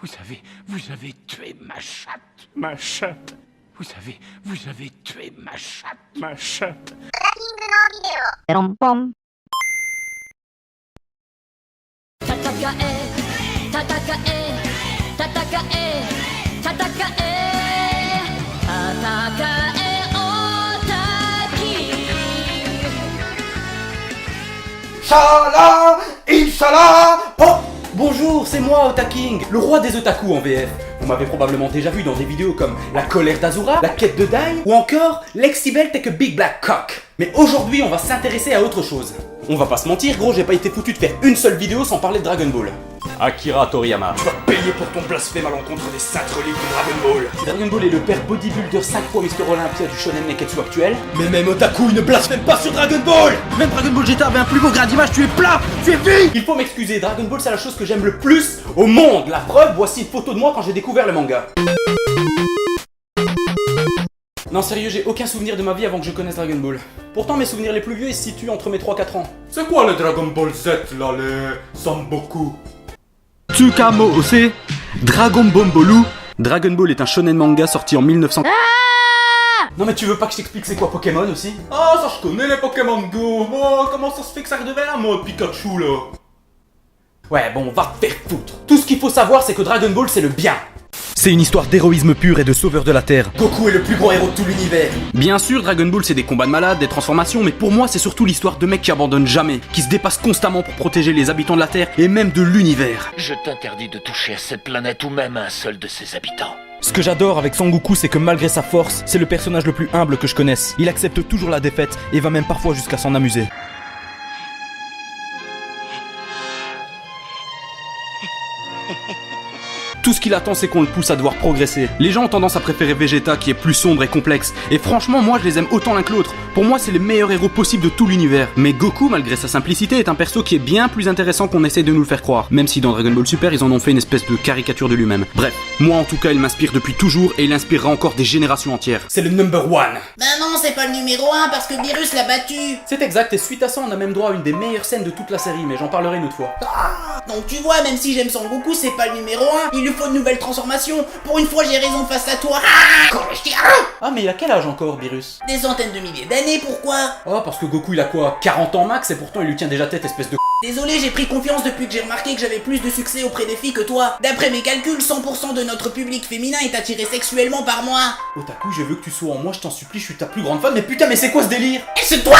Vous avez tué ma chatte. Ma chatte. Vous avez tué ma chatte. Ma chatte. Pom-pom. 戦え戦え戦え戦え戦えオタキ Salah, Inch'Allah. Oh, bonjour, c'est moi, Otaking, le roi des otaku en VF. Vous m'avez probablement déjà vu dans des vidéos comme La colère d'Azura, La quête de Dai, ou encore Lexibel take a big black cock. Mais aujourd'hui, on va s'intéresser à autre chose. On va pas se mentir, gros, j'ai pas été foutu de faire une seule vidéo sans parler de Dragon Ball. Akira Toriyama. Tu vas payer pour ton blasphème à l'encontre des saintes reliques de Dragon Ball. Si Dragon Ball est le père bodybuilder 5 fois Mister Olympia du shonen neketsu actuel, mais même Otaku, il ne blasphème pas sur Dragon Ball. Même Dragon Ball GT avait un plus beau grain d'image, tu es plat, tu es vide. Il faut m'excuser, Dragon Ball c'est la chose que j'aime le plus au monde. La preuve, voici une photo de moi quand j'ai découvert le manga. Non sérieux, j'ai aucun souvenir de ma vie avant que je connaisse Dragon Ball. Pourtant mes souvenirs les plus vieux ils se situent entre mes 3-4 ans. C'est quoi le Dragon Ball Z là, les Samboku? Tsukamo Ose, Dragon Ball Bolu. Dragon Ball est un shonen manga sorti en 1900. Non mais tu veux pas que je t'explique c'est quoi Pokémon aussi? Ah, ça je connais les Pokémon Go. Oh, comment ça se fait que ça redevient un mode Pikachu là? Ouais bon, va te faire foutre. Tout ce qu'il faut savoir c'est que Dragon Ball c'est le bien. C'est une histoire d'héroïsme pur et de sauveur de la Terre. Goku est le plus grand héros de tout l'univers. Bien sûr, Dragon Ball c'est des combats de malades, des transformations, mais pour moi c'est surtout l'histoire de mecs qui abandonnent jamais, qui se dépassent constamment pour protéger les habitants de la Terre et même de l'univers. Je t'interdis de toucher à cette planète ou même à un seul de ses habitants. Ce que j'adore avec Sangoku, c'est que malgré sa force, c'est le personnage le plus humble que je connaisse. Il accepte toujours la défaite et va même parfois jusqu'à s'en amuser. Tout ce qu'il attend, c'est qu'on le pousse à devoir progresser. Les gens ont tendance à préférer Vegeta, qui est plus sombre et complexe. Et franchement, moi, je les aime autant l'un que l'autre. Pour moi, c'est les meilleurs héros possibles de tout l'univers. Mais Goku, malgré sa simplicité, est un perso qui est bien plus intéressant qu'on essaye de nous le faire croire. Même si dans Dragon Ball Super, ils en ont fait une espèce de caricature de lui-même. Bref, moi en tout cas, il m'inspire depuis toujours et il inspirera encore des générations entières. C'est le number one. Ben non, c'est pas le numéro 1 parce que Virus l'a battu. C'est exact, et suite à ça, on a même droit à une des meilleures scènes de toute la série, mais j'en parlerai une autre fois. Donc tu vois, même si j'aime Son Goku, c'est pas le numéro 1. Il lui faut de nouvelles transformations. Pour une fois, j'ai raison face à toi. Ah, mais il a quel âge encore, Virus? Des centaines de milliers d'années, pourquoi? Oh, parce que Goku, il a quoi, 40 ans max, et pourtant il lui tient déjà tête, espèce de... Désolé, j'ai pris confiance depuis que j'ai remarqué que j'avais plus de succès auprès des filles que toi. D'après mes calculs, 100% de notre public féminin est attiré sexuellement par moi. Otaku, je veux que tu sois en moi, je t'en supplie, je suis ta plus grande fan, mais putain, mais c'est quoi ce délire? Et c'est toi!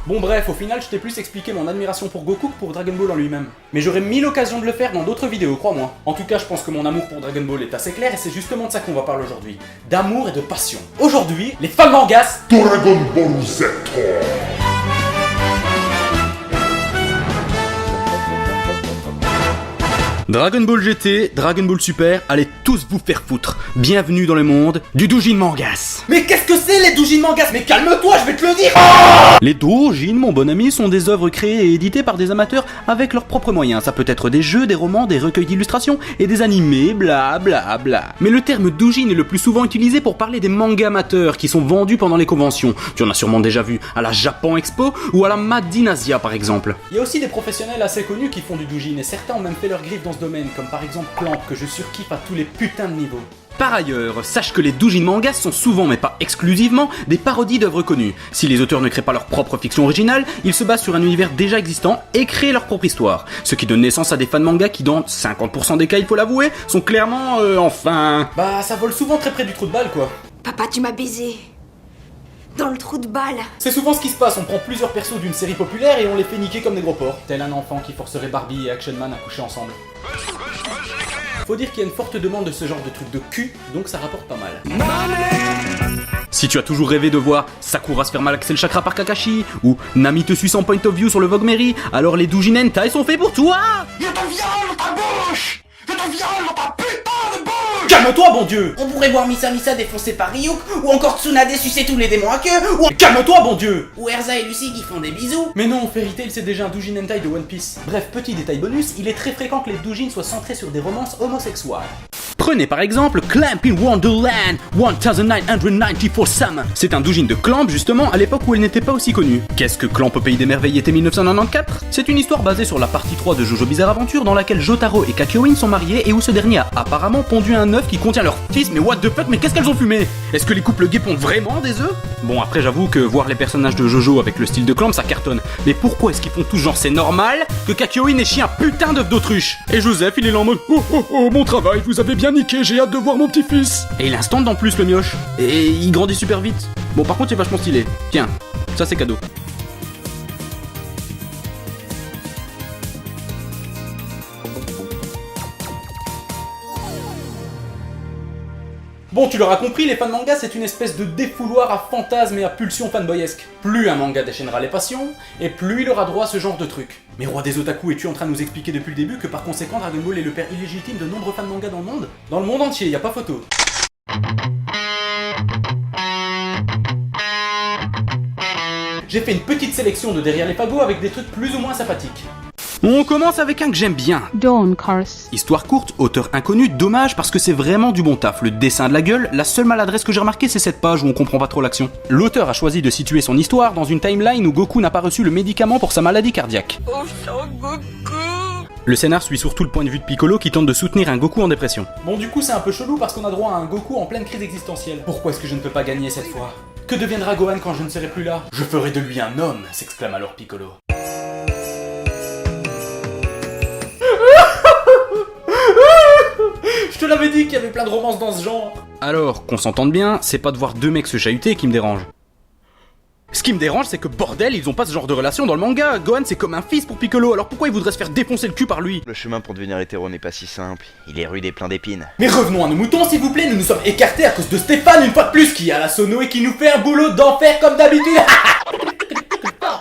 Bon bref, au final, je t'ai plus expliqué mon admiration pour Goku que pour Dragon Ball en lui-même. Mais j'aurais mille occasions de le faire dans d'autres vidéos, crois-moi. En tout cas, je pense que mon amour pour Dragon Ball est assez clair et c'est justement de ça qu'on va parler aujourd'hui. D'amour et de passion. Aujourd'hui, les fans mangas Dragon Ball Z. Dragon Ball GT, Dragon Ball Super, allez tous vous faire foutre. Bienvenue dans le monde du doujin mangas. Mais qu'est-ce que c'est les doujin mangas? Mais calme-toi, je vais te le dire. Les doujin, mon bon ami, sont des œuvres créées et éditées par des amateurs avec leurs propres moyens. Ça peut être des jeux, des romans, des recueils d'illustrations et des animés, bla bla bla. Mais le terme doujin est le plus souvent utilisé pour parler des mangas amateurs qui sont vendus pendant les conventions. Tu en as sûrement déjà vu à la Japan Expo ou à la Made in Asia par exemple. Il y a aussi des professionnels assez connus qui font du doujin et certains ont même fait leur griffe dans ce domaine, comme par exemple Clamp que je surkiffe à tous les putains de niveaux. Par ailleurs, sache que les doujin mangas sont souvent, mais pas exclusivement, des parodies d'œuvres connues. Si les auteurs ne créent pas leur propre fiction originale, ils se basent sur un univers déjà existant et créent leur propre histoire. Ce qui donne naissance à des fans mangas qui, dans 50% des cas, il faut l'avouer, sont clairement, enfin... Bah, ça vole souvent très près du trou de balle, quoi. Papa, tu m'as baisé. Dans le trou de balle. C'est souvent ce qui se passe, on prend plusieurs persos d'une série populaire et on les fait niquer comme des gros porcs. Tel un enfant qui forcerait Barbie et Action Man à coucher ensemble. Faut dire qu'il y a une forte demande de ce genre de truc de cul, donc ça rapporte pas mal. Si tu as toujours rêvé de voir Sakura se faire malaxer le chakra par Kakashi, ou Nami te suit sans point of view sur le Vogue Mary, alors les doujin hentai sont faits pour toi. Je te viole dans ta bouche. Je te viole dans ta putain de bouche. Calme-toi, bon Dieu. On pourrait voir Misa Misa défoncé par Ryuk, ou encore Tsunade sucer tous les démons à queue, ou... Calme-toi, bon Dieu. ou Erza et Lucy qui font des bisous. Mais non, Fairy Tail c'est déjà un doujin hentai de One Piece. Bref, petit détail bonus, il est très fréquent que les doujins soient centrés sur des romances homosexuelles. Prenez par exemple Clamp in Wonderland 1994 Summer. C'est un doujin de Clamp justement à l'époque où elle n'était pas aussi connue. Qu'est-ce que Clamp au pays des merveilles était 1994 ? C'est une histoire basée sur la partie 3 de Jojo Bizarre Adventure dans laquelle Jotaro et Kakyoin sont mariés et où ce dernier a apparemment pondu un œuf qui contient leur fils. Mais what the fuck, mais qu'est-ce qu'elles ont fumé ? Est-ce que les couples gays pondent vraiment des œufs ? Bon, après j'avoue que voir les personnages de Jojo avec le style de Clamp ça cartonne. Mais pourquoi est-ce qu'ils font tous genre c'est normal que Kakyoin ait chié un putain d'œuf d'autruche ? Et Joseph il est là en mode oh mon travail, vous avez bien niqué, j'ai hâte de voir mon petit-fils. Et il instant en plus le mioche. Et il grandit super vite. Bon par contre c'est vachement stylé. Tiens, ça c'est cadeau. Bon, tu l'auras compris, les fans manga, c'est une espèce de défouloir à fantasmes et à pulsions fanboyesques. Plus un manga déchaînera les passions, et plus il aura droit à ce genre de trucs. Mais roi des otaku, es-tu en train de nous expliquer depuis le début que par conséquent Dragon Ball est le père illégitime de nombreux fans manga dans le monde ? Dans le monde entier, y a pas photo. J'ai fait une petite sélection de derrière les fagots avec des trucs plus ou moins sympathiques. On commence avec un que j'aime bien. Dawn Cars. Histoire courte, auteur inconnu, dommage parce que c'est vraiment du bon taf. Le dessin de la gueule, la seule maladresse que j'ai remarqué c'est cette page où on comprend pas trop l'action. L'auteur a choisi de situer son histoire dans une timeline où Goku n'a pas reçu le médicament pour sa maladie cardiaque. Le scénar suit surtout le point de vue de Piccolo qui tente de soutenir un Goku en dépression. Bon du coup c'est un peu chelou parce qu'on a droit à un Goku en pleine crise existentielle. Pourquoi est-ce que je ne peux pas gagner cette fois ? Que deviendra Gohan quand je ne serai plus là ? Je ferai de lui un homme, s'exclame alors Piccolo. Je te l'avais dit qu'il y avait plein de romances dans ce genre. Alors, qu'on s'entende bien, c'est pas de voir deux mecs se chahuter qui me dérange. Ce qui me dérange, c'est que bordel, ils ont pas ce genre de relation dans le manga. Gohan, c'est comme un fils pour Piccolo, alors pourquoi il voudrait se faire défoncer le cul par lui ? Le chemin pour devenir hétéro n'est pas si simple, il est rude et plein d'épines. Mais revenons à nos moutons, s'il vous plaît, nous nous sommes écartés à cause de Stéphane une fois de plus, qui est à la sono et qui nous fait un boulot d'enfer comme d'habitude.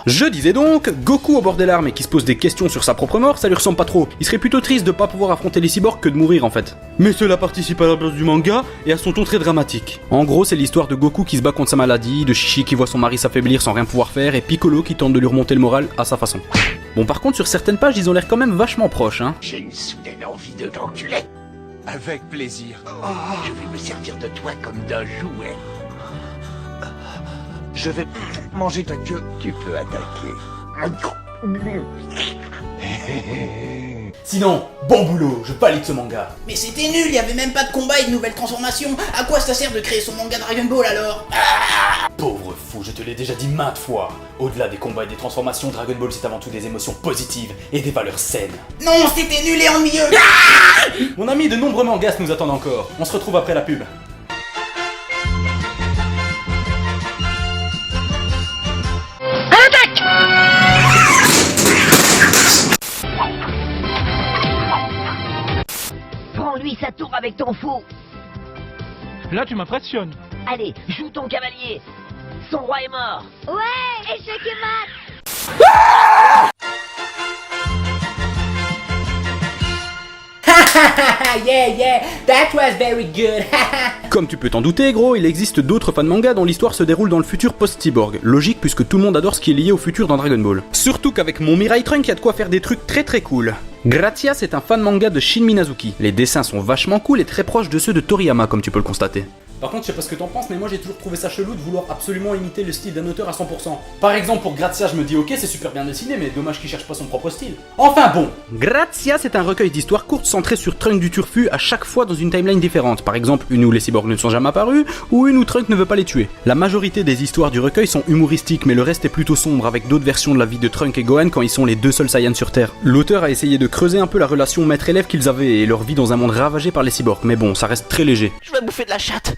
Je disais donc, Goku au bord des larmes et qui se pose des questions sur sa propre mort, ça lui ressemble pas trop. Il serait plutôt triste de pas pouvoir affronter les cyborgs que de mourir en fait. Mais cela participe à l'ambiance du manga et à son ton très dramatique. En gros, c'est l'histoire de Goku qui se bat contre sa maladie, de Chichi qui voit son mari s'affaiblir sans rien pouvoir faire et Piccolo qui tente de lui remonter le moral à sa façon. Bon par contre, sur certaines pages, ils ont l'air quand même vachement proches, hein. J'ai une soudaine envie de t'enculer. Avec plaisir. Je vais me servir de toi comme d'un jouet. Je vais manger ta queue. Tu peux attaquer. Sinon, bon boulot, je valide ce manga. Mais c'était nul, y avait même pas de combat et de nouvelles transformations. À quoi ça sert de créer son manga Dragon Ball alors ? Pauvre fou, je te l'ai déjà dit maintes fois. Au-delà des combats et des transformations, Dragon Ball c'est avant tout des émotions positives et des valeurs saines. Non, c'était nul et ennuyeux. Mon ami, de nombreux mangas nous attendent encore. On se retrouve après la pub. Prends-lui sa tour avec ton fou. Là, tu m'impressionnes. Allez, joue ton cavalier. Son roi est mort. Ouais, échec et mat. Yeah, that was very good. Comme tu peux t'en douter, gros, il existe d'autres fans manga dont l'histoire se déroule dans le futur post-cyborg. Logique puisque tout le monde adore ce qui est lié au futur dans Dragon Ball. Surtout qu'avec mon Mirai Trunk, il y a de quoi faire des trucs très très cool. Gratias est un fan manga de Shin Minazuki. Les dessins sont vachement cool et très proches de ceux de Toriyama comme tu peux le constater. Par contre, je sais pas ce que t'en penses, mais moi j'ai toujours trouvé ça chelou de vouloir absolument imiter le style d'un auteur à 100%. Par exemple, pour Gratias, je me dis ok, c'est super bien dessiné, mais dommage qu'il cherche pas son propre style. Enfin bon, Gratias est un recueil d'histoires courtes centrées sur Trunk du Turfu à chaque fois dans une timeline différente. Par exemple, une où les cyborgs ne sont jamais apparus, ou une où Trunk ne veut pas les tuer. La majorité des histoires du recueil sont humoristiques, mais le reste est plutôt sombre, avec d'autres versions de la vie de Trunk et Gohan quand ils sont les deux seuls Saiyans sur Terre. L'auteur a essayé de creuser un peu la relation maître-élève qu'ils avaient et leur vie dans un monde ravagé par les cyborgs, mais bon, ça reste très léger. Je vais bouffer de la chatte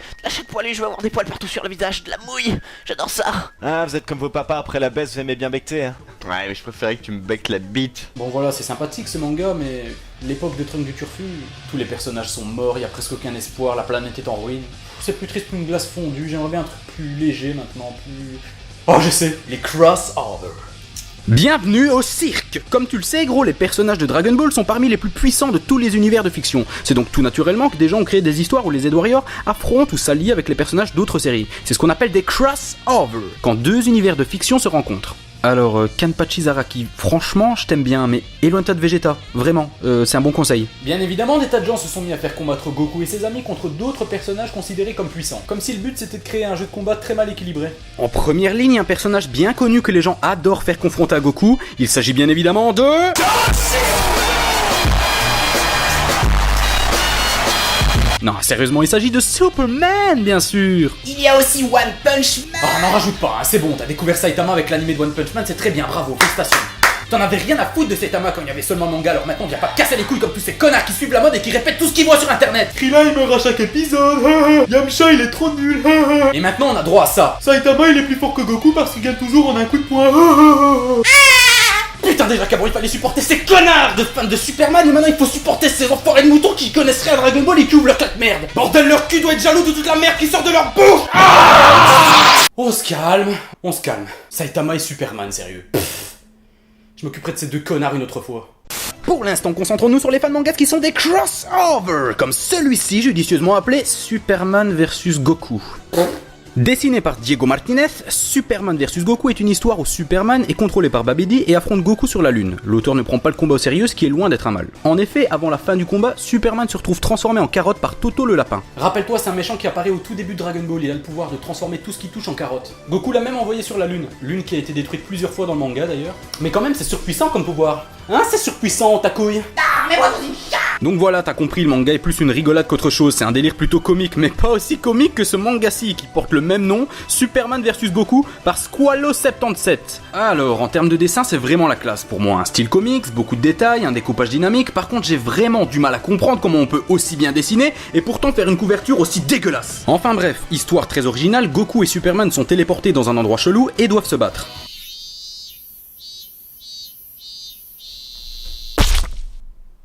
poilue, je vais avoir des poils partout sur le visage, de la mouille. J'adore ça. Ah, vous êtes comme vos papas après la baisse, vous aimez bien becter, hein. Ouais, mais je préférais que tu me becques la bite. Bon voilà, c'est sympathique ce manga, mais l'époque de Trunk du Turfu, tous les personnages sont morts, y a presque aucun espoir, la planète est en ruine. C'est plus triste qu'une glace fondue, j'aimerais bien un truc plus léger maintenant, plus... Oh je sais, les crossovers. Bienvenue au cirque. Comme tu le sais gros, les personnages de Dragon Ball sont parmi les plus puissants de tous les univers de fiction. C'est donc tout naturellement que des gens ont créé des histoires où les Zed Warriors affrontent ou s'allient avec les personnages d'autres séries. C'est ce qu'on appelle des crossovers, quand deux univers de fiction se rencontrent. Alors, Kanpachi Zaraki, franchement, je t'aime bien, mais éloigne-toi de Vegeta, vraiment, c'est un bon conseil. Bien évidemment, des tas de gens se sont mis à faire combattre Goku et ses amis contre d'autres personnages considérés comme puissants. Comme si le but c'était de créer un jeu de combat très mal équilibré. En première ligne, un personnage bien connu que les gens adorent faire confronter à Goku, il s'agit bien évidemment de... Non, sérieusement, il s'agit de Superman, bien sûr. Il y a aussi One Punch Man. Oh, n'en rajoute pas, hein, c'est bon, t'as découvert Saitama avec l'animé de One Punch Man, c'est très bien, bravo, félicitations. T'en avais rien à foutre de Saitama quand il y avait seulement manga, alors maintenant viens pas casser les couilles comme tous ces connards qui suivent la mode et qui répètent tout ce qu'ils voient sur internet. Krillin il meurt à chaque épisode. Yamcha il est trop nul. Et maintenant on a droit à ça. Saitama il est plus fort que Goku parce qu'il gagne toujours en un coup de poing. Putain, déjà qu'avant il fallait supporter ces connards de fans de Superman et maintenant il faut supporter ces enfoirés de moutons qui connaissent rien à Dragon Ball et qui ouvrent leur claque merde. Bordel, leur cul doit être jaloux de toute la merde qui sort de leur bouche. On se calme, on se calme. Saitama et Superman, sérieux. Je m'occuperai de ces deux connards une autre fois. Pour l'instant, concentrons-nous sur les fans mangas qui sont des crossovers, comme celui-ci judicieusement appelé Superman vs Goku. Dessiné par Diego Martinez, Superman vs Goku est une histoire où Superman est contrôlé par Babidi et affronte Goku sur la Lune. L'auteur ne prend pas le combat au sérieux, ce qui est loin d'être un mal. En effet, avant la fin du combat, Superman se retrouve transformé en carotte par Toto le lapin. Rappelle-toi, c'est un méchant qui apparaît au tout début de Dragon Ball, il a le pouvoir de transformer tout ce qui touche en carotte. Goku l'a même envoyé sur la Lune, Lune qui a été détruite plusieurs fois dans le manga d'ailleurs. Mais quand même, c'est surpuissant comme pouvoir. Hein, c'est surpuissant, ta couille. Donc voilà, t'as compris, le manga est plus une rigolade qu'autre chose, c'est un délire plutôt comique, mais pas aussi comique que ce manga-ci qui porte le même nom, Superman vs Goku, par Squalo77. Alors, en termes de dessin, c'est vraiment la classe pour moi, un style comics, beaucoup de détails, un découpage dynamique, par contre j'ai vraiment du mal à comprendre comment on peut aussi bien dessiner et pourtant faire une couverture aussi dégueulasse. Enfin bref, histoire très originale, Goku et Superman sont téléportés dans un endroit chelou et doivent se battre.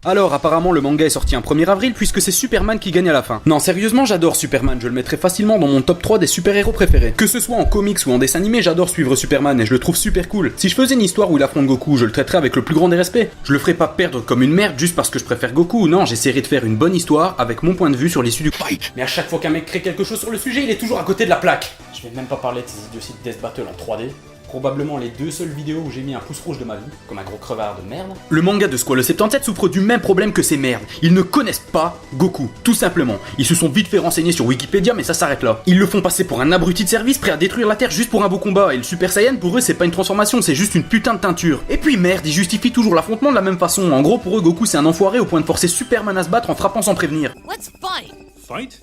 Alors apparemment le manga est sorti un 1er avril puisque c'est Superman qui gagne à la fin. Non sérieusement j'adore Superman, je le mettrais facilement dans mon top 3 des super-héros préférés. Que ce soit en comics ou en dessin animé, j'adore suivre Superman et je le trouve super cool. Si je faisais une histoire où il affronte Goku, je le traiterais avec le plus grand des respects. Je le ferais pas perdre comme une merde juste parce que je préfère Goku, non, j'essaierai de faire une bonne histoire avec mon point de vue sur l'issue du fight. Mais à chaque fois qu'un mec crée quelque chose sur le sujet, il est toujours à côté de la plaque. Je vais même pas parler de ces idioties de Death Battle en 3D. Probablement les deux seules vidéos où j'ai mis un pouce rouge de ma vie, comme un gros crevard de merde. Le manga de Squalo77 souffre du même problème que ces merdes. Ils ne connaissent pas Goku, tout simplement. Ils se sont vite fait renseigner sur Wikipédia, mais ça s'arrête là. Ils le font passer pour un abruti de service prêt à détruire la Terre juste pour un beau combat. Et le Super Saiyan, pour eux, c'est pas une transformation, c'est juste une putain de teinture. Et puis merde, ils justifient toujours l'affrontement de la même façon. En gros, pour eux, Goku c'est un enfoiré au point de forcer Superman à se battre en frappant sans prévenir. Let's fight. Fight?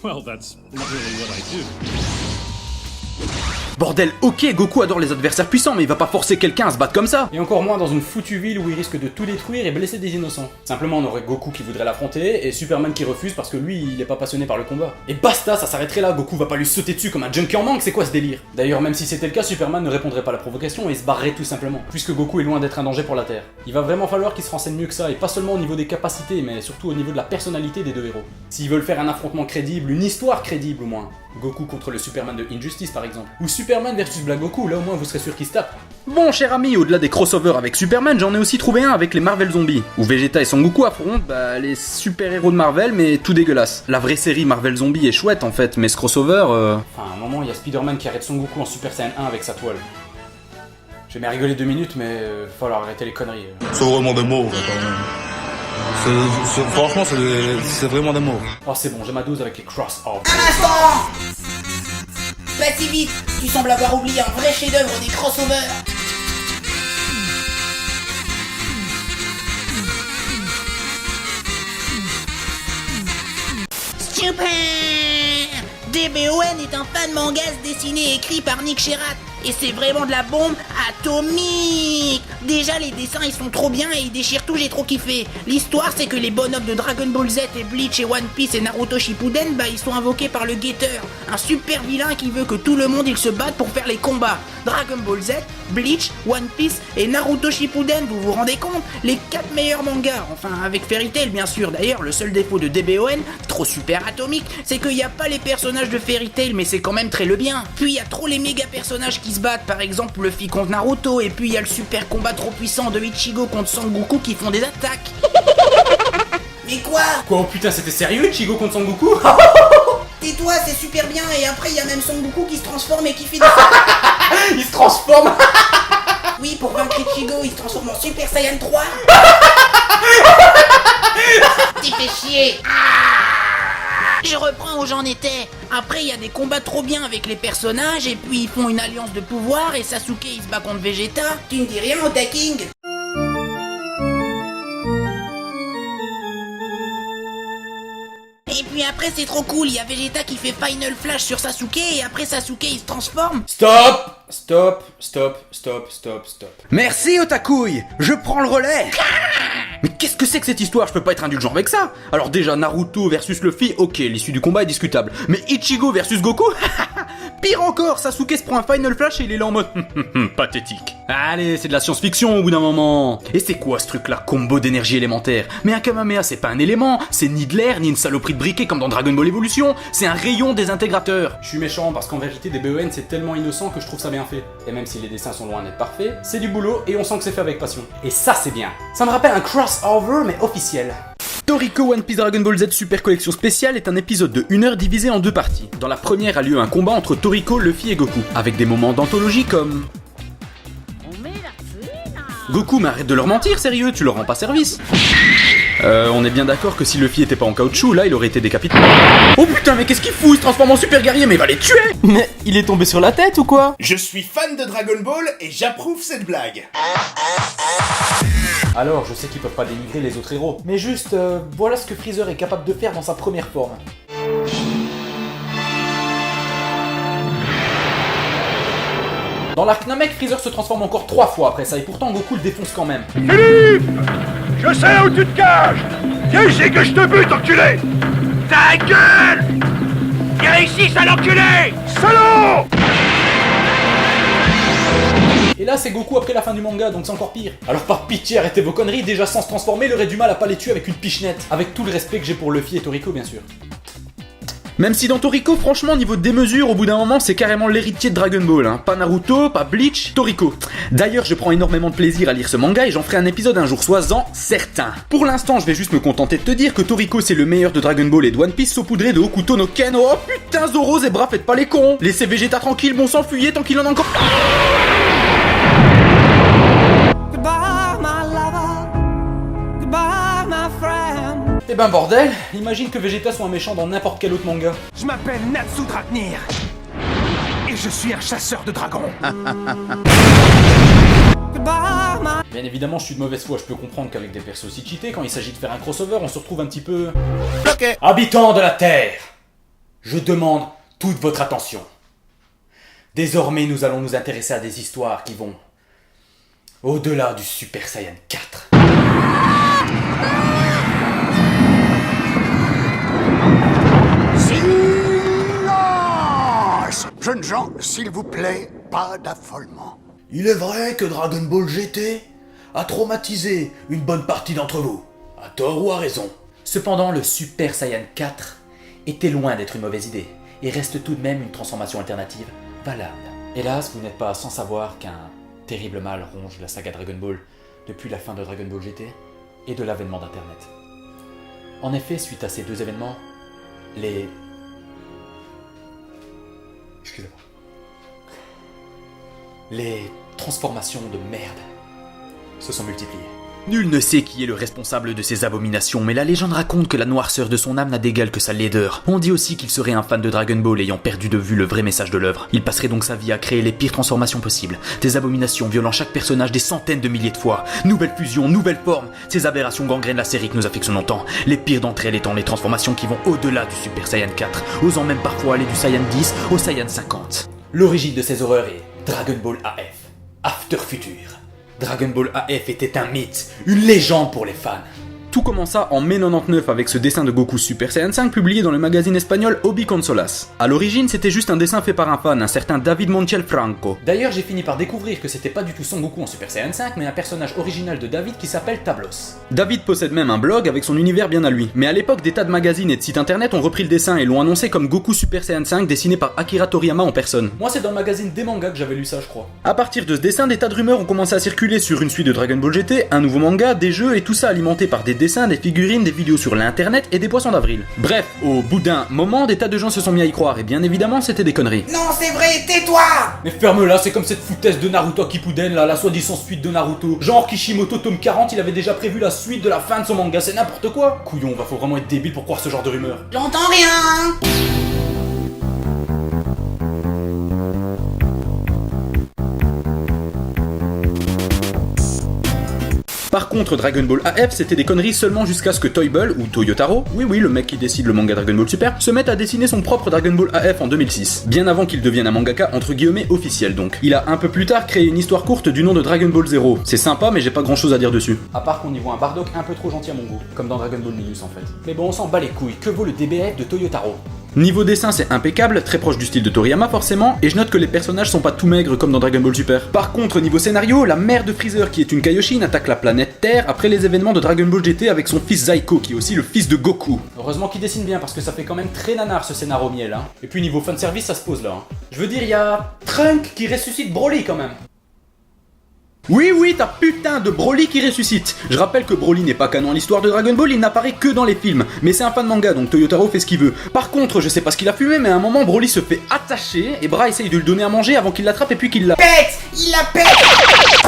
Well, that's literally what I do. Bordel, ok, Goku adore les adversaires puissants, mais il va pas forcer quelqu'un à se battre comme ça. Et encore moins dans une foutue ville où il risque de tout détruire et blesser des innocents. Simplement, on aurait Goku qui voudrait l'affronter et Superman qui refuse parce que lui, il est pas passionné par le combat. Et basta, ça s'arrêterait là, Goku va pas lui sauter dessus comme un junkie en manque, c'est quoi ce délire? D'ailleurs, même si c'était le cas, Superman ne répondrait pas à la provocation et se barrerait tout simplement, puisque Goku est loin d'être un danger pour la Terre. Il va vraiment falloir qu'il se renseigne mieux que ça, et pas seulement au niveau des capacités, mais surtout au niveau de la personnalité des deux héros. S'ils veulent faire un affrontement crédible, une histoire crédible au moins. Goku contre le Superman de Injustice par exemple. Ou Superman versus Black Goku, là au moins vous serez sûr qu'ils se tapent. Bon cher ami, au-delà des crossovers avec Superman, j'en ai aussi trouvé un avec les Marvel Zombies, où Vegeta et Son Goku affrontent les super-héros de Marvel, mais tout dégueulasse. La vraie série Marvel Zombies est chouette en fait, mais ce crossover... Enfin, à un moment, il y a Spider-Man qui arrête Son Goku en Super Saiyan 1 avec sa toile. J'ai bien rigolé 2 minutes, mais va falloir arrêter les conneries. C'est vraiment des mots, franchement, c'est vraiment des mots. Oh c'est bon, j'ai ma dose avec les crossovers. Un instant. Pas si vite, tu sembles avoir oublié un vrai chef-d'œuvre des crossovers. Super DBON est un fan manga dessiné et écrit par Nick Sherat. Et c'est vraiment de la bombe atomique. Déjà les dessins ils sont trop bien et ils déchirent tout, j'ai trop kiffé. L'histoire c'est que les bonhommes de Dragon Ball Z et Bleach et One Piece et Naruto Shippuden ils sont invoqués par le Getter, un super vilain qui veut que tout le monde il se batte pour faire les combats. Dragon Ball Z, Bleach, One Piece et Naruto Shippuden, vous vous rendez compte? Les 4 meilleurs mangas, enfin avec Fairy Tail bien sûr. D'ailleurs le seul défaut de DBON, trop super atomique, c'est qu'il n'y a pas les personnages de Fairy Tail mais c'est quand même très le bien. Puis il y a trop les méga personnages qui se battent, par exemple Luffy contre Naruto, et puis il y a le super combat trop puissant de Ichigo contre Son Goku qui font des attaques. Mais quoi? Quoi, oh putain, c'était sérieux Ichigo contre Son Goku? Tais-toi, c'est super bien, et après il y a même Son Goku qui se transforme et qui fait des... Il se transforme. oui, pour vaincre Ichigo, il se transforme en Super Saiyan 3. T'es fait chier. Je reprends où j'en étais. Après, il y a des combats trop bien avec les personnages, et puis ils font une alliance de pouvoir, et Sasuke il se bat contre Vegeta. Tu ne dis rien, Otaking? Et puis après, c'est trop cool, il y a Vegeta qui fait Final Flash sur Sasuke, et après Sasuke il se transforme. Stop! Stop, stop, stop, stop, stop. Merci Otakouille, je prends le relais. Mais qu'est-ce que c'est que cette histoire? Je peux pas être indulgent avec ça. Alors déjà, Naruto versus Luffy, ok, l'issue du combat est discutable. Mais Ichigo versus Goku? Pire encore, Sasuke se prend un Final Flash et il est là en mode pathétique. Allez, c'est de la science-fiction au bout d'un moment. Et c'est quoi ce truc-là, combo d'énergie élémentaire? Mais un Kamehameha, c'est pas un élément, c'est ni de l'air, ni une saloperie de briquet comme dans Dragon Ball Evolution, c'est un rayon désintégrateur. Je suis méchant parce qu'en vérité, des BEN c'est tellement innocent que je trouve ça bien fait. Et même si les dessins sont loin d'être parfaits, c'est du boulot et on sent que c'est fait avec passion. Et ça, c'est bien. Ça me rappelle un crossover, mais officiel. Toriko One Piece Dragon Ball Z Super Collection Spéciale est un épisode de 1 heure divisé en 2 parties. Dans la première a lieu un combat entre Toriko, Luffy et Goku, avec des moments d'anthologie comme... Goku, mais arrête de leur mentir, sérieux, tu leur rends pas service. On est bien d'accord que si Luffy était pas en caoutchouc, là il aurait été décapité. Oh putain, mais qu'est-ce qu'il fout? Il se transforme en super guerrier, mais il va les tuer! Mais il est tombé sur la tête ou quoi? Je suis fan de Dragon Ball et j'approuve cette blague. Alors, je sais qu'ils peuvent pas dénigrer les autres héros, mais juste, voilà ce que Freezer est capable de faire dans sa première forme. Dans l'arc Namek, Freezer se transforme encore 3 fois après ça, et pourtant Goku le défonce quand même. Philippe! Je sais où tu te caches! Viens ici que je te bute, enculé! Ta gueule! Viens ici, sale enculé! Salaud! Et là, c'est Goku après la fin du manga, donc c'est encore pire. Alors par pitié, arrêtez vos conneries, déjà sans se transformer, il aurait du mal à pas les tuer avec une pichenette. Avec tout le respect que j'ai pour Luffy et Toriko, bien sûr. Même si dans Toriko, franchement, niveau de démesure, au bout d'un moment, c'est carrément l'héritier de Dragon Ball, hein. Pas Naruto, pas Bleach, Toriko. D'ailleurs, je prends énormément de plaisir à lire ce manga et j'en ferai un épisode un jour, sois-en certain. Pour l'instant, je vais juste me contenter de te dire que Toriko, c'est le meilleur de Dragon Ball et de One Piece saupoudré de Hokuto no Ken. Oh putain, Zoro, Zebra, faites pas les cons. Laissez Vegeta tranquille, bon sang, fuyez tant qu'il en a encore... Eh ben bordel, imagine que Vegeta soit un méchant dans n'importe quel autre manga. Je m'appelle Natsu Dragnir et je suis un chasseur de dragons. Bien évidemment, je suis de mauvaise foi, je peux comprendre qu'avec des persos aussi cheatés, quand il s'agit de faire un crossover, on se retrouve un petit peu... Bloqué. Habitants de la Terre, je demande toute votre attention. Désormais, nous allons nous intéresser à des histoires qui vont au-delà du Super Saiyan 4. Silence! Jeunes gens, s'il vous plaît, pas d'affolement. Il est vrai que Dragon Ball GT a traumatisé une bonne partie d'entre vous, à tort ou à raison. Cependant, le Super Saiyan 4 était loin d'être une mauvaise idée, et reste tout de même une transformation alternative valable. Hélas, vous n'êtes pas sans savoir qu'un terrible mal ronge la saga Dragon Ball depuis la fin de Dragon Ball GT et de l'avènement d'Internet. En effet, suite à ces deux événements, les transformations de merde se sont multipliées. Nul ne sait qui est le responsable de ces abominations, mais la légende raconte que la noirceur de son âme n'a d'égal que sa laideur. On dit aussi qu'il serait un fan de Dragon Ball ayant perdu de vue le vrai message de l'œuvre. Il passerait donc sa vie à créer les pires transformations possibles. Des abominations violant chaque personnage des centaines de milliers de fois. Nouvelles fusions, nouvelles formes. Ces aberrations gangrènent la série que nous affectionnons tant. Les pires d'entre elles étant les transformations qui vont au-delà du Super Saiyan 4, osant même parfois aller du Saiyan 10 au Saiyan 50. L'origine de ces horreurs est Dragon Ball AF, After Future. Dragon Ball AF était un mythe, une légende pour les fans. Tout commença en mai 99 avec ce dessin de Goku Super Saiyan 5 publié dans le magazine espagnol Hobby Consolas. A l'origine, c'était juste un dessin fait par un fan, un certain David Montiel Franco. D'ailleurs, j'ai fini par découvrir que c'était pas du tout Son Goku en Super Saiyan 5, mais un personnage original de David qui s'appelle Tablos. David possède même un blog avec son univers bien à lui. Mais à l'époque, des tas de magazines et de sites internet ont repris le dessin et l'ont annoncé comme Goku Super Saiyan 5 dessiné par Akira Toriyama en personne. Moi, c'est dans le magazine des mangas que j'avais lu ça, je crois. À partir de ce dessin, des tas de rumeurs ont commencé à circuler sur une suite de Dragon Ball GT, un nouveau manga, des jeux et tout ça alimenté par des dessins, des figurines, des vidéos sur l'internet et des poissons d'avril. Bref, au bout d'un moment, des tas de gens se sont mis à y croire et bien évidemment c'était des conneries. Non, c'est vrai, tais-toi! Mais ferme-la, c'est comme cette foutaise de Naruto Kippuden là, la soi-disant suite de Naruto. Genre Kishimoto tome 40, il avait déjà prévu la suite de la fin de son manga, c'est n'importe quoi. Couillon, faut vraiment être débile pour croire ce genre de rumeur. J'entends rien! Par contre, Dragon Ball AF, c'était des conneries seulement jusqu'à ce que Toyble, ou Toyotaro, oui, le mec qui décide le manga Dragon Ball Super, se mette à dessiner son propre Dragon Ball AF en 2006. Bien avant qu'il devienne un mangaka entre guillemets officiel donc. Il a un peu plus tard créé une histoire courte du nom de Dragon Ball Zero. C'est sympa, mais j'ai pas grand chose à dire dessus. À part qu'on y voit un Bardock un peu trop gentil à mon goût, comme dans Dragon Ball Minus en fait. Mais bon, on s'en bat les couilles, que vaut le DBF de Toyotaro? Niveau dessin, c'est impeccable, très proche du style de Toriyama forcément, et je note que les personnages sont pas tout maigres comme dans Dragon Ball Super. Par contre, niveau scénario, la mère de Freezer, qui est une Kaioshin, attaque la planète Terre après les événements de Dragon Ball GT avec son fils Zaiko, qui est aussi le fils de Goku. Heureusement qu'il dessine bien, parce que ça fait quand même très nanar ce scénario miel, hein. Et puis niveau fanservice, ça se pose là, hein. Je veux dire, il y a Trunk qui ressuscite Broly quand même. Oui, t'as putain de Broly qui ressuscite. Je rappelle que Broly n'est pas canon à l'histoire de Dragon Ball, il n'apparaît que dans les films. Mais c'est un fan manga, donc Toyotaro fait ce qu'il veut. Par contre, je sais pas ce qu'il a fumé, mais à un moment, Broly se fait attacher, et Bra essaye de lui donner à manger avant qu'il l'attrape et puis qu'il la Pète! Il la pète!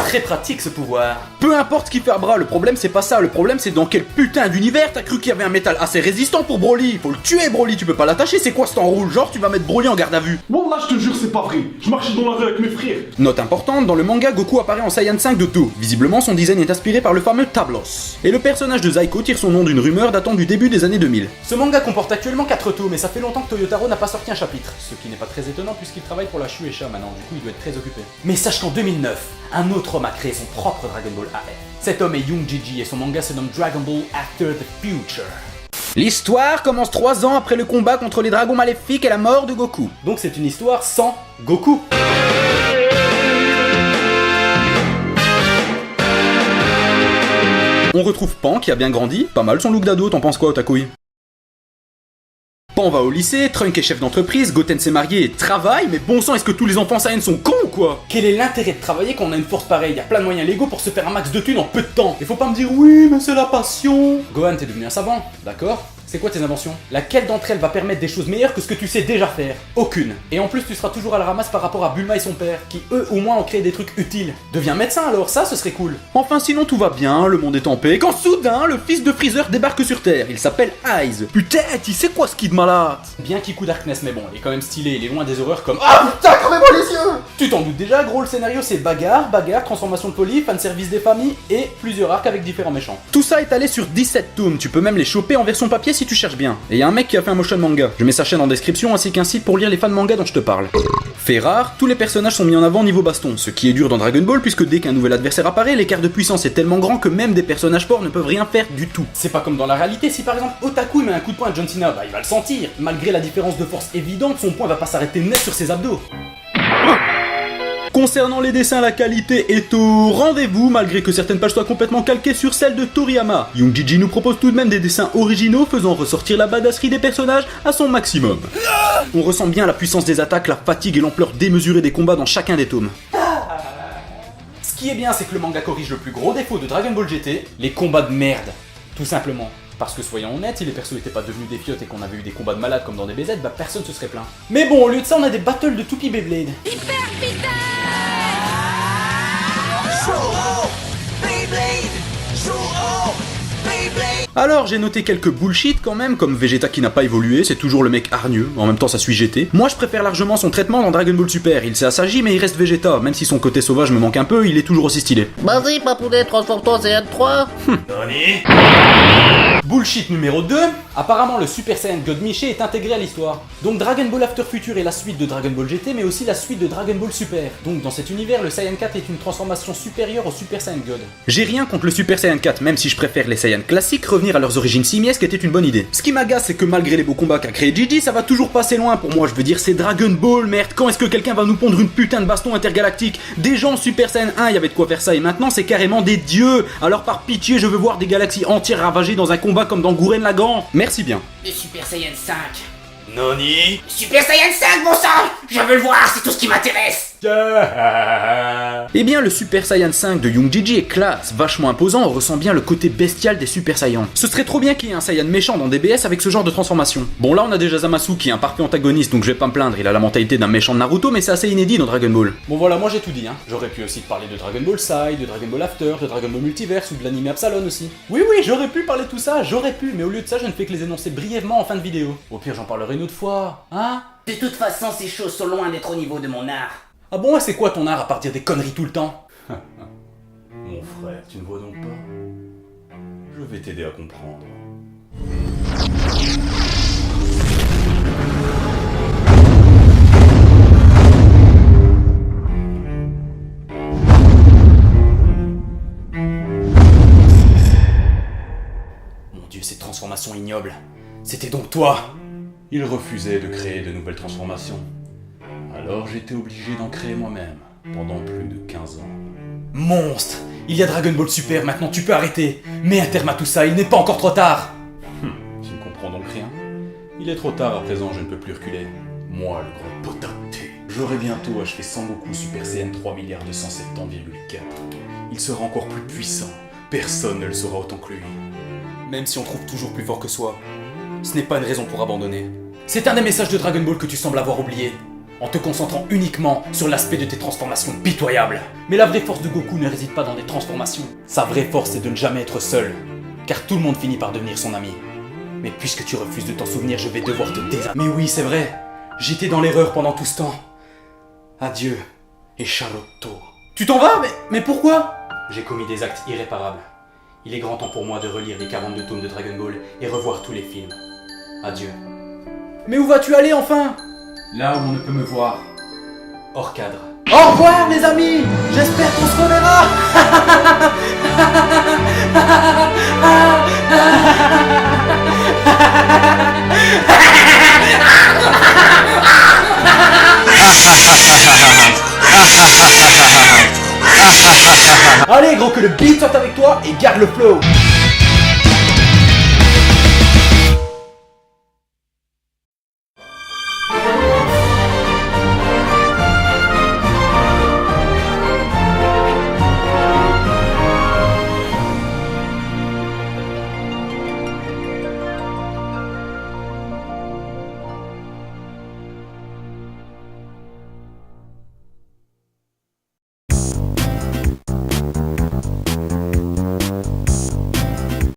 Très pratique ce pouvoir. Peu importe ce qu'il fait à Bra, le problème c'est pas ça, le problème c'est dans quel putain d'univers t'as cru qu'il y avait un métal assez résistant pour Broly. Faut le tuer Broly, tu peux pas l'attacher, c'est quoi cet enroule? Genre tu vas mettre Broly en garde à vue. Bon là je te jure c'est pas vrai, je marchais dans la rue avec mes frères. Note importante, dans le manga Goku apparaît en Saiyan 5 de dos. Visiblement son design est inspiré par le fameux Tablos. Et le personnage de Zaiko tire son nom d'une rumeur datant du début des années 2000. Ce manga comporte actuellement 4 tomes, mais ça fait longtemps que Toyotaro n'a pas sorti un chapitre. Ce qui n'est pas très étonnant puisqu'il travaille pour la Shueisha maintenant, du coup il doit être très occupé. Mais sache qu'en 2009, un autre homme a créé son propre Dragon Ball AF. Cet homme est Young Gigi et son manga se nomme Dragon Ball After the Future. L'histoire commence 3 ans après le combat contre les dragons maléfiques et la mort de Goku. Donc c'est une histoire sans Goku. On retrouve Pan qui a bien grandi, pas mal son look d'ado, t'en penses quoi Otakui? Pan va au lycée, Trunk est chef d'entreprise, Goten s'est marié et travaille, mais bon sang, est-ce que tous les enfants Saiyans sont cons ou quoi? Quel est l'intérêt de travailler quand on a une force pareille? Y a plein de moyens légaux pour se faire un max de thunes en peu de temps. Et faut pas me dire oui, mais c'est la passion. Gohan, t'es devenu un savant, d'accord? C'est quoi tes inventions? Laquelle d'entre elles va permettre des choses meilleures que ce que tu sais déjà faire? Aucune. Et en plus, tu seras toujours à la ramasse par rapport à Bulma et son père, qui eux au moins ont créé des trucs utiles. Deviens médecin alors, ça ce serait cool. Enfin sinon tout va bien, le monde est en paix, quand soudain le fils de Freezer débarque sur Terre, il s'appelle Eyes. Putain, il sait quoi ce kid malade? Bien qu'il coup Darkness, mais bon, il est quand même stylé, il est loin des horreurs comme ah putain, crevez-moi les yeux! Tu t'en doutes déjà, gros, le scénario c'est bagarre, transformation de Poly, fanservice des familles et plusieurs arcs avec différents méchants. Tout ça est allé sur 17 tomes, tu peux même les choper en version papier si tu cherches bien. Et y a un mec qui a fait un motion manga, je mets sa chaîne en description ainsi qu'un site pour lire les fans manga dont je te parle. Fait rare, tous les personnages sont mis en avant niveau baston, ce qui est dur dans Dragon Ball puisque dès qu'un nouvel adversaire apparaît, l'écart de puissance est tellement grand que même des personnages forts ne peuvent rien faire du tout. C'est pas comme dans la réalité, si par exemple Otaku met un coup de poing à John Cena, bah il va le sentir. Malgré la différence de force évidente, son poing va pas s'arrêter net sur ses abdos. Concernant les dessins, la qualité est au rendez-vous, malgré que certaines pages soient complètement calquées sur celles de Toriyama. Young Gigi nous propose tout de même des dessins originaux, faisant ressortir la badasserie des personnages à son maximum. On ressent bien la puissance des attaques, la fatigue et l'ampleur démesurée des combats dans chacun des tomes. Ce qui est bien, c'est que le manga corrige le plus gros défaut de Dragon Ball GT, les combats de merde. Tout simplement. Parce que soyons honnêtes, si les persos étaient pas devenus des fiottes et qu'on avait eu des combats de malades comme dans des BZ, bah personne se serait plaint. Mais bon, au lieu de ça, on a des battles de Toupie Beyblade. Alors j'ai noté quelques bullshit quand même, comme Vegeta qui n'a pas évolué, c'est toujours le mec hargneux, en même temps ça suit GT. Moi je préfère largement son traitement dans Dragon Ball Super, il s'est assagi mais il reste Vegeta, même si son côté sauvage me manque un peu, il est toujours aussi stylé. Vas-y papounet, transforme-toi en Saiyan 3. Bullshit numéro 2, apparemment le Super Saiyan God Miché est intégré à l'histoire. Donc Dragon Ball After Future est la suite de Dragon Ball GT mais aussi la suite de Dragon Ball Super. Donc dans cet univers, le Saiyan 4 est une transformation supérieure au Super Saiyan God. J'ai rien contre le Super Saiyan 4, même si je préfère les Saiyans classiques, revenir à leurs origines simiesques était une bonne idée. Ce qui m'agace c'est que malgré les beaux combats qu'a créé Gigi, ça va toujours passer loin pour moi, je veux dire c'est Dragon Ball, merde, quand est-ce que quelqu'un va nous pondre une putain de baston intergalactique? Déjà en Super Saiyan 1 il y avait de quoi faire ça et maintenant c'est carrément des dieux. Alors par pitié je veux voir des galaxies entières ravagées dans un combat comme dans Gurren Lagann. Merci bien. Le Super Saiyan 5. Nani? Super Saiyan 5, bon sang! Je veux le voir, c'est tout ce qui m'intéresse! Eh bien, le Super Saiyan 5 de Young Gigi est classe, vachement imposant, on ressent bien le côté bestial des Super Saiyans. Ce serait trop bien qu'il y ait un Saiyan méchant dans DBS avec ce genre de transformation. Bon, là on a déjà Zamasu qui est un parfait antagoniste, donc je vais pas me plaindre, il a la mentalité d'un méchant de Naruto, mais c'est assez inédit dans Dragon Ball. Bon voilà, moi j'ai tout dit, hein. J'aurais pu aussi te parler de Dragon Ball Sai, de Dragon Ball After, de Dragon Ball Multiverse ou de l'anime Absalon aussi. Oui, j'aurais pu parler de tout ça, j'aurais pu, mais au lieu de ça, je ne fais que les énoncer brièvement en fin de vidéo. Au pire, j'en parlerai une autre fois, hein. De toute façon, ces choses sont loin d'être au niveau de mon art. Ah bon, c'est quoi ton art à part dire des conneries tout le temps? Mon frère, tu ne vois donc pas? Je vais t'aider à comprendre. Mon Dieu, cette transformation ignoble. C'était donc toi! Il refusait de créer de nouvelles transformations. Alors j'étais obligé d'en créer moi-même, pendant plus de 15 ans. Monstre! Il y a Dragon Ball Super, maintenant tu peux arrêter! Mets un terme à tout ça, il n'est pas encore trop tard! Tu ne comprends donc rien? Il est trop tard à présent, je ne peux plus reculer. Moi, le grand potenté. J'aurai bientôt achevé Sangoku Super Saiyan 3 207 ans,4. Il sera encore plus puissant, personne ne le saura autant que lui. Même si on trouve toujours plus fort que soi, ce n'est pas une raison pour abandonner. C'est un des messages de Dragon Ball que tu sembles avoir oublié, en te concentrant uniquement sur l'aspect de tes transformations pitoyables. Mais la vraie force de Goku ne réside pas dans des transformations. Sa vraie force c'est de ne jamais être seul, car tout le monde finit par devenir son ami. Mais puisque tu refuses de t'en souvenir, je vais devoir te désabonner. Mais oui, c'est vrai, j'étais dans l'erreur pendant tout ce temps. Adieu, et Charotto. Tu t'en vas? Mais pourquoi? J'ai commis des actes irréparables. Il est grand temps pour moi de relire les 42 tomes de Dragon Ball et revoir tous les films. Adieu. Mais où vas-tu aller enfin? Là où on ne peut me voir. Hors cadre. Au revoir les amis! J'espère qu'on se reverra! Allez gros, que le beat soit avec toi et garde le flow!